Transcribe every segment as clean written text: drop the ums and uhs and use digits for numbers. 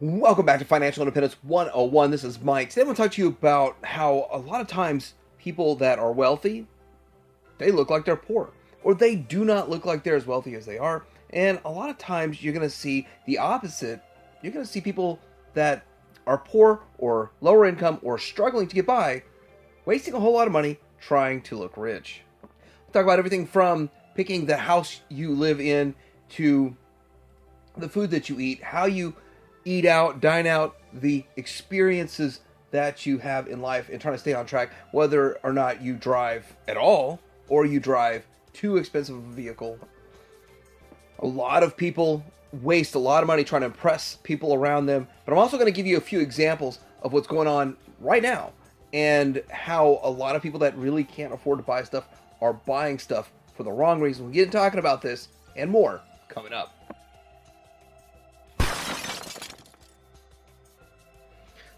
Welcome back to Financial Independence 101. This is Mike. Today I'm going to talk to you about how a lot of times people that are wealthy, they look like they're poor, or they do not look like they're as wealthy as they are. And a lot of times you're going to see the opposite. You're going to see people that are poor or lower income or struggling to get by, wasting a whole lot of money trying to look rich. We'll talk about everything from picking the house you live in to the food that you eat, how you eat out, dine out, the experiences that you have in life, and trying to stay on track, whether or not you drive at all or you drive too expensive of a vehicle. A lot of people waste a lot of money trying to impress people around them, but I'm also going to give you a few examples of what's going on right now and how a lot of people that really can't afford to buy stuff are buying stuff for the wrong reason. We'll get talking about this and more coming up.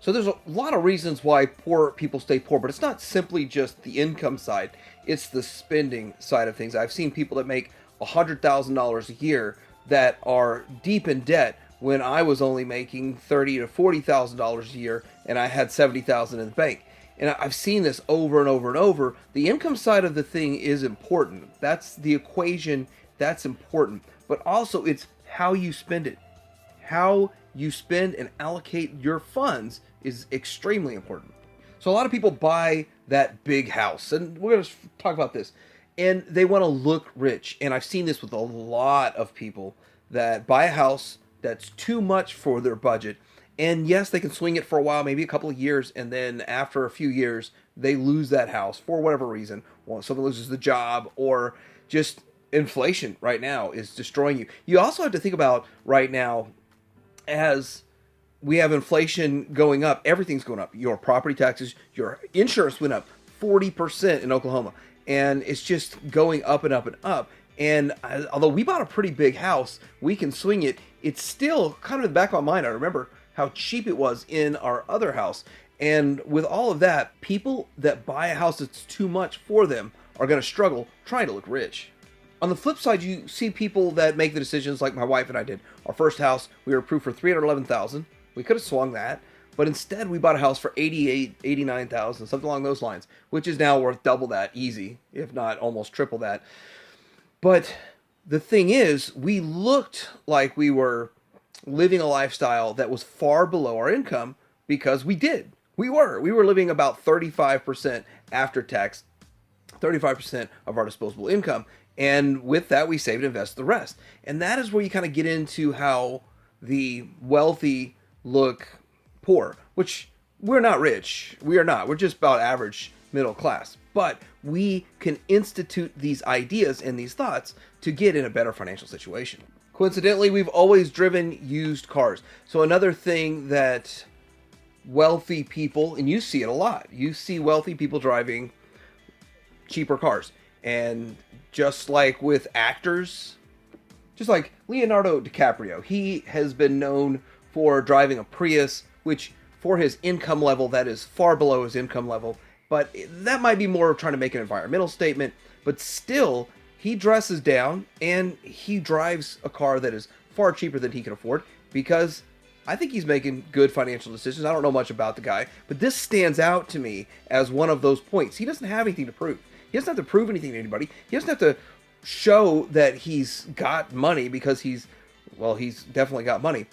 So there's a lot of reasons why poor people stay poor, but it's not simply just the income side, it's the spending side of things. I've seen people that make $100,000 a year that are deep in debt when I was only making $30,000 to $40,000 a year and I had $70,000 in the bank. And I've seen this over and over and over. The income side of the thing is important. That's the equation, that's important. But also it's how you spend it. How you spend and allocate your funds is extremely important. So a lot of people buy that big house, and we're going to talk about this, and they want to look rich. And I've seen this with a lot of people that buy a house that's too much for their budget. And yes, they can swing it for a while, maybe a couple of years, and then after a few years, they lose that house for whatever reason. Well, someone loses the job, or just inflation right now is destroying you. You also have to think about right now, as we have inflation going up, everything's going up. Your property taxes, your insurance went up 40% in Oklahoma. And it's just going up and up and up. And although we bought a pretty big house, we can swing it. It's still kind of in the back of my mind. I remember how cheap it was in our other house. And with all of that, people that buy a house that's too much for them are going to struggle trying to look rich. On the flip side, you see people that make the decisions like my wife and I did. Our first house, we were approved for $311,000. We could have swung that, but instead we bought a house for $88,000, $89,000, something along those lines, which is now worth double that easy, if not almost triple that. But the thing is, we looked like we were living a lifestyle that was far below our income because we did. We were living about 35% after tax, 35% of our disposable income. And with that, we saved and invested the rest. And that is where you kind of get into how the wealthy look poor, which we're not rich. We are not. We're just about average middle class. But we can institute these ideas and these thoughts to get in a better financial situation. Coincidentally, we've always driven used cars. So another thing that wealthy people, and you see it a lot, you see wealthy people driving cheaper cars. And just like with actors, just like Leonardo DiCaprio, he has been known for driving a Prius, which for his income level, that is far below his income level. But that might be more trying to make an environmental statement. But still, he dresses down and he drives a car that is far cheaper than he can afford because I think he's making good financial decisions. I don't know much about the guy, but this stands out to me as one of those points. He doesn't have anything to prove. He doesn't have to prove anything to anybody. He doesn't have to show that he's got money because he's definitely got money.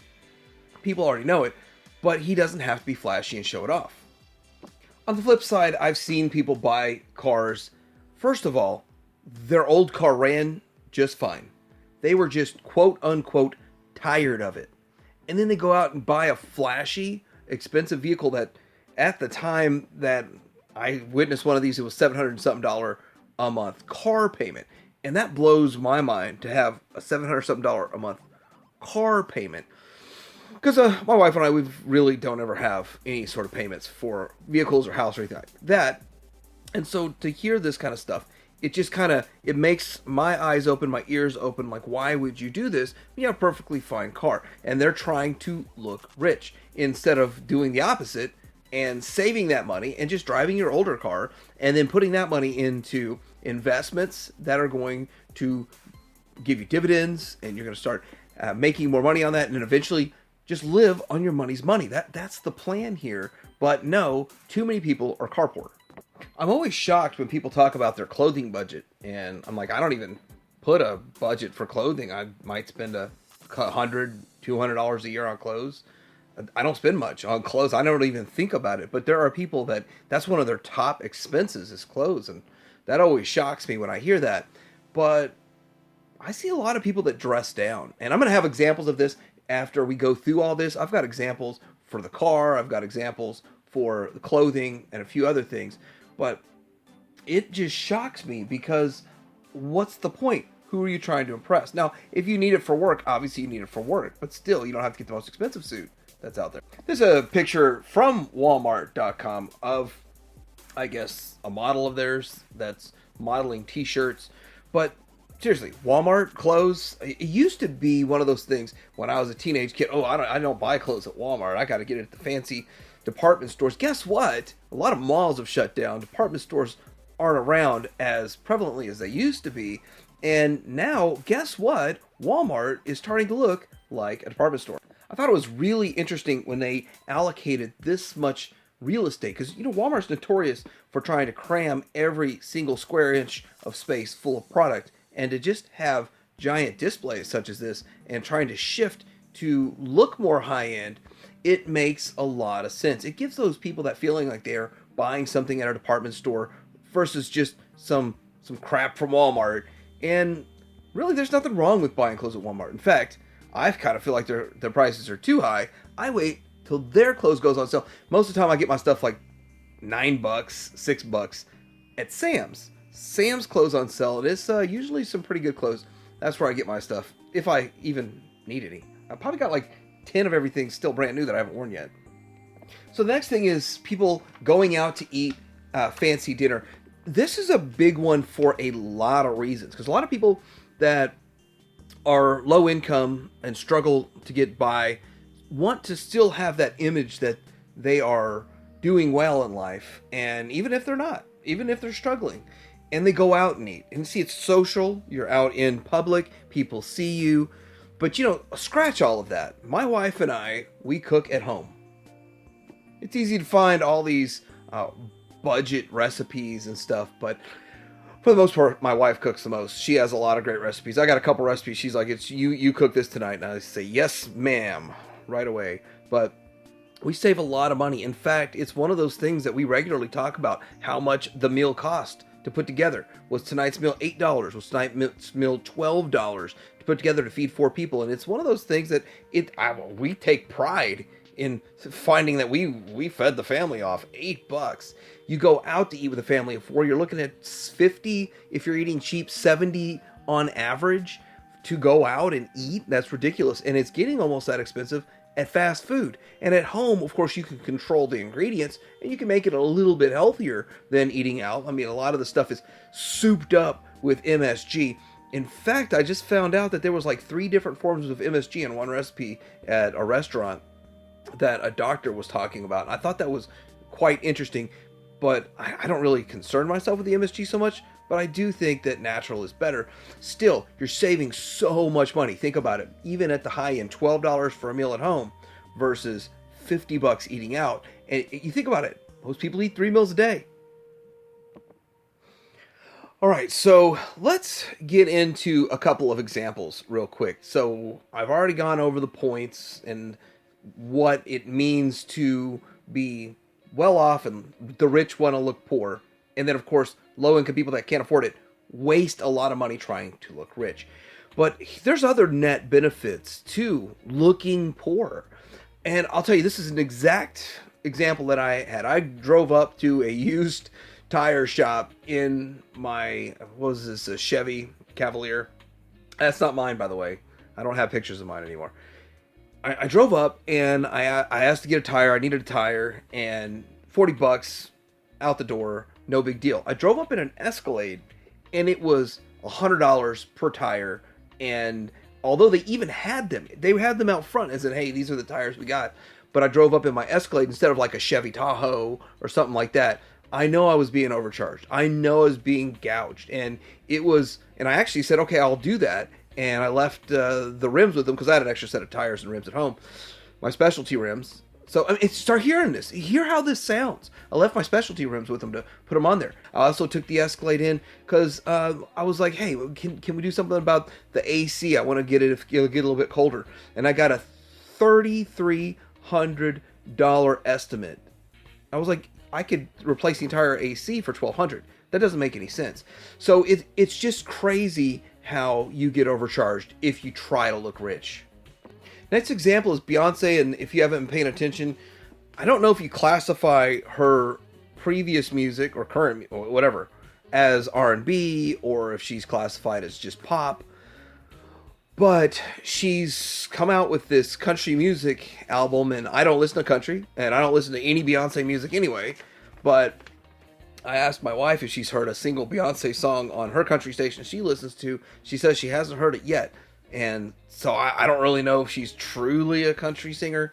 People already know it, but he doesn't have to be flashy and show it off. On the flip side, I've seen people buy cars. First of all, their old car ran just fine. They were just quote unquote tired of it. And then they go out and buy a flashy, expensive vehicle that at the time that I witnessed one of these, it was $700 and something a month car payment. And that blows my mind to have a $700 something a month car payment. Because my wife and I, we really don't ever have any sort of payments for vehicles or house or anything like that. And so to hear this kind of stuff, it just it makes my eyes open, my ears open. Like, why would you do this? You have a perfectly fine car. And they're trying to look rich instead of doing the opposite and saving that money and just driving your older car and then putting that money into investments that are going to give you dividends, and you're going to start making more money on that, and then eventually just live on your money's money. That's the plan here. But no, too many people are car poor. I'm always shocked when people talk about their clothing budget, and I'm like, I don't even put a budget for clothing. I might spend $100-$200 a year on clothes. I don't spend much on clothes. I don't even think about it. But there are people that's one of their top expenses is clothes, and that always shocks me when I hear that. But I see a lot of people that dress down, and I'm going to have examples of this after we go through all this. I've got examples for the car. I've got examples for the clothing and a few other things. But it just shocks me because what's the point? Who are you trying to impress? Now, if you need it for work, obviously you need it for work. But still, you don't have to get the most expensive suit that's out there. There's a picture from Walmart.com of, I guess, a model of theirs that's modeling t-shirts. But seriously, Walmart clothes, it used to be one of those things when I was a teenage kid. Oh, I don't buy clothes at Walmart. I got to get it at the fancy department stores. Guess what? A lot of malls have shut down. Department stores aren't around as prevalently as they used to be. And now, guess what? Walmart is starting to look like a department store. I thought it was really interesting when they allocated this much real estate, because Walmart's notorious for trying to cram every single square inch of space full of product, and to just have giant displays such as this and trying to shift to look more high end, it makes a lot of sense. It gives those people that feeling like they're buying something at a department store versus just some crap from Walmart. And really, there's nothing wrong with buying clothes at Walmart. In fact, I kind of feel like their prices are too high. I wait till their clothes goes on sale. Most of the time I get my stuff like $9, $6 at Sam's. Sam's clothes on sale, and it's usually some pretty good clothes. That's where I get my stuff, if I even need any. I've probably got like 10 of everything still brand new that I haven't worn yet. So the next thing is people going out to eat fancy dinner. This is a big one for a lot of reasons, because a lot of people that are low income and struggle to get by want to still have that image that they are doing well in life. And even if they're not, even if they're struggling, and they go out and eat, and see, it's social, you're out in public, people see you, but scratch all of that. My wife and I, we cook at home. It's easy to find all these budget recipes and stuff, but for the most part, my wife cooks the most. She has a lot of great recipes. I got a couple recipes. She's like, "It's you cook this tonight." And I say, "Yes, ma'am," right away. But we save a lot of money. In fact, it's one of those things that we regularly talk about, how much the meal cost to put together. Was tonight's meal $8? Was tonight's meal $12 to put together to feed 4 people? And it's one of those things that we take pride in finding that we fed the family off. $8. You go out to eat with a family of 4, you're looking at 50 if you're eating cheap, 70 on average to go out and eat. That's ridiculous. And it's getting almost that expensive at fast food. And at home, of course, you can control the ingredients and you can make it a little bit healthier than eating out. I mean, a lot of the stuff is souped up with MSG. In fact, I just found out that there was like 3 different forms of MSG in one recipe at a restaurant that a doctor was talking about. I thought that was quite interesting, but I don't really concern myself with the MSG so much, but I do think that natural is better. Still, you're saving so much money. Think about it. Even at the high end, $12 for a meal at home versus $50 eating out. And you think about it, most people eat 3 meals a day. All right, so let's get into a couple of examples real quick. So I've already gone over the points and what it means to be well off and the rich want to look poor. And then, of course, low-income people that can't afford it waste a lot of money trying to look rich. But there's other net benefits to looking poor. And I'll tell you, this is an exact example that I had. I drove up to a used tire shop in my, what was this, a Chevy Cavalier. That's not mine, by the way. I don't have pictures of mine anymore. I drove up and I asked to get a tire. I needed a tire, and $40 out the door, no big deal. I drove up in an Escalade and it was $100 per tire. And although they even had them, they had them out front and said, "Hey, these are the tires we got." But I drove up in my Escalade instead of like a Chevy Tahoe or something like that. I know I was being overcharged. I know I was being gouged. And I actually said, "Okay, I'll do that." And I left the rims with them because I had an extra set of tires and rims at home. my specialty rims. So I mean, start hearing this. Hear how this sounds. I left my specialty rims with them to put them on there. I also took the Escalade in because I was like, hey, can we do something about the AC? I want to get it get a little bit colder. And I got a $3,300 estimate. I was like, I could replace the entire AC for $1,200. That doesn't make any sense. So it's just crazy how you get overcharged if you try to look rich. Next example is Beyonce, and if you haven't been paying attention, I don't know if you classify her previous music or current or whatever as R&B or if she's classified as just pop, but she's come out with this country music album, and I don't listen to country, and I don't listen to any Beyonce music anyway, but I asked my wife if she's heard a single Beyonce song on her country station she listens to. She says she hasn't heard it yet. And so I don't really know if she's truly a country singer,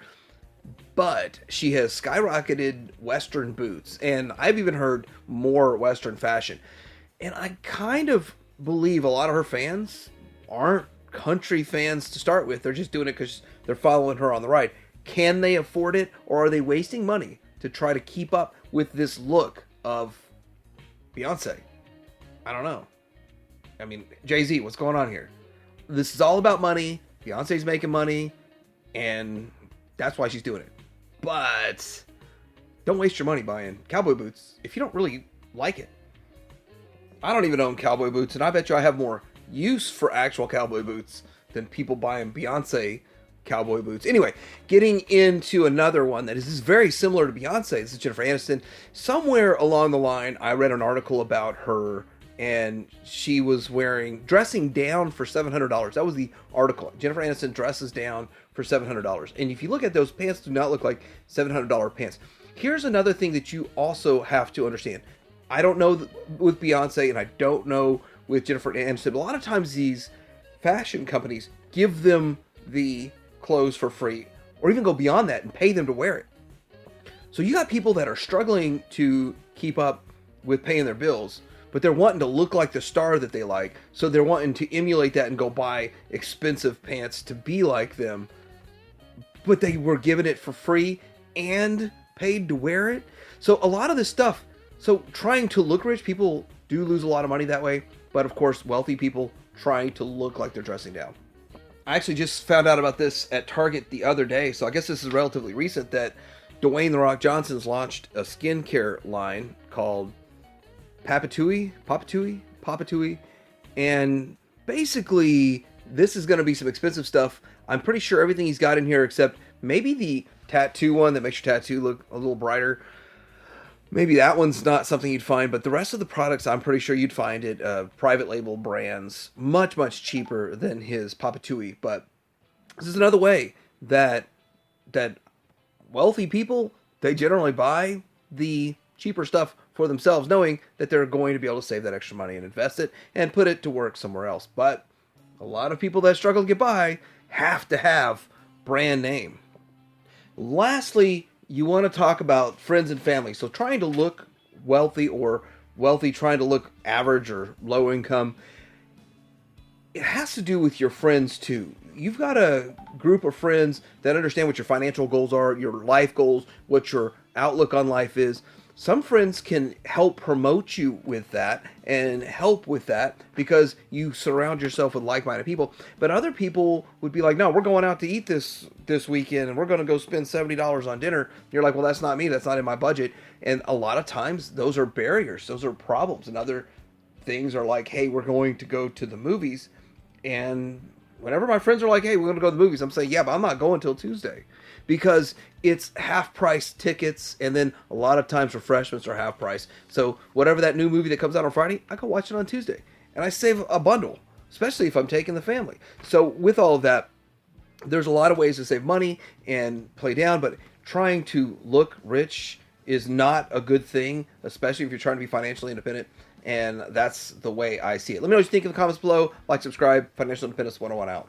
but she has skyrocketed Western boots. And I've even heard more Western fashion. And I kind of believe a lot of her fans aren't country fans to start with. They're just doing it because they're following her on the ride. Can they afford it, or are they wasting money to try to keep up with this look of Beyonce? I don't know. I mean, Jay-Z, what's going on here? This is all about money. Beyonce's making money, and that's why she's doing it. But don't waste your money buying cowboy boots if you don't really like it. I don't even own cowboy boots, and I bet you I have more use for actual cowboy boots than people buying Beyonce cowboy boots. Anyway, getting into another one that is very similar to Beyonce. This is Jennifer Aniston. Somewhere along the line, I read an article about her, and she was dressing down for $700. That was the article. Jennifer Aniston dresses down for $700. And if you look at those pants, do not look like $700 pants. Here's another thing that you also have to understand. I don't know with Beyonce, and I don't know with Jennifer Aniston, but a lot of times these fashion companies give them the clothes for free, or even go beyond that and pay them to wear it. So you got people that are struggling to keep up with paying their bills, but they're wanting to look like the star that they like, so they're wanting to emulate that and go buy expensive pants to be like them, but they were given it for free and paid to wear it. So a lot of this stuff, so trying to look rich, people do lose a lot of money that way, but of course wealthy people trying to look like they're dressing down. I actually just found out about this at Target the other day, so I guess this is relatively recent, that Dwayne "The Rock" Johnson's launched a skincare line called Papatui, and basically this is going to be some expensive stuff. I'm pretty sure everything he's got in here except maybe the tattoo one that makes your tattoo look a little brighter. Maybe that one's not something you'd find, but the rest of the products I'm pretty sure you'd find at private label brands, much, much cheaper than his Papatui. But this is another way that wealthy people, they generally buy the cheaper stuff for themselves, knowing that they're going to be able to save that extra money and invest it and put it to work somewhere else. But a lot of people that struggle to get by have to have brand name. Lastly, you want to talk about friends and family. So trying to look wealthy, or wealthy trying to look average or low income, it has to do with your friends too. You've got a group of friends that understand what your financial goals are, your life goals, what your outlook on life is. Some friends can help promote you with that and help with that because you surround yourself with like-minded people. But other people would be like, no, we're going out to eat this weekend and we're going to go spend $70 on dinner. You're like, well, that's not me. That's not in my budget. And a lot of times those are barriers. Those are problems. And other things are like, hey, we're going to go to the movies. And whenever my friends are like, hey, we're going to go to the movies, I'm saying, yeah, but I'm not going till Tuesday. Because it's half-price tickets, and then a lot of times refreshments are half-price. So whatever that new movie that comes out on Friday, I go watch it on Tuesday. And I save a bundle, especially if I'm taking the family. So with all of that, there's a lot of ways to save money and play down, but trying to look rich is not a good thing, especially if you're trying to be financially independent. And that's the way I see it. Let me know what you think in the comments below. Like, subscribe. Financial Independence 101 out.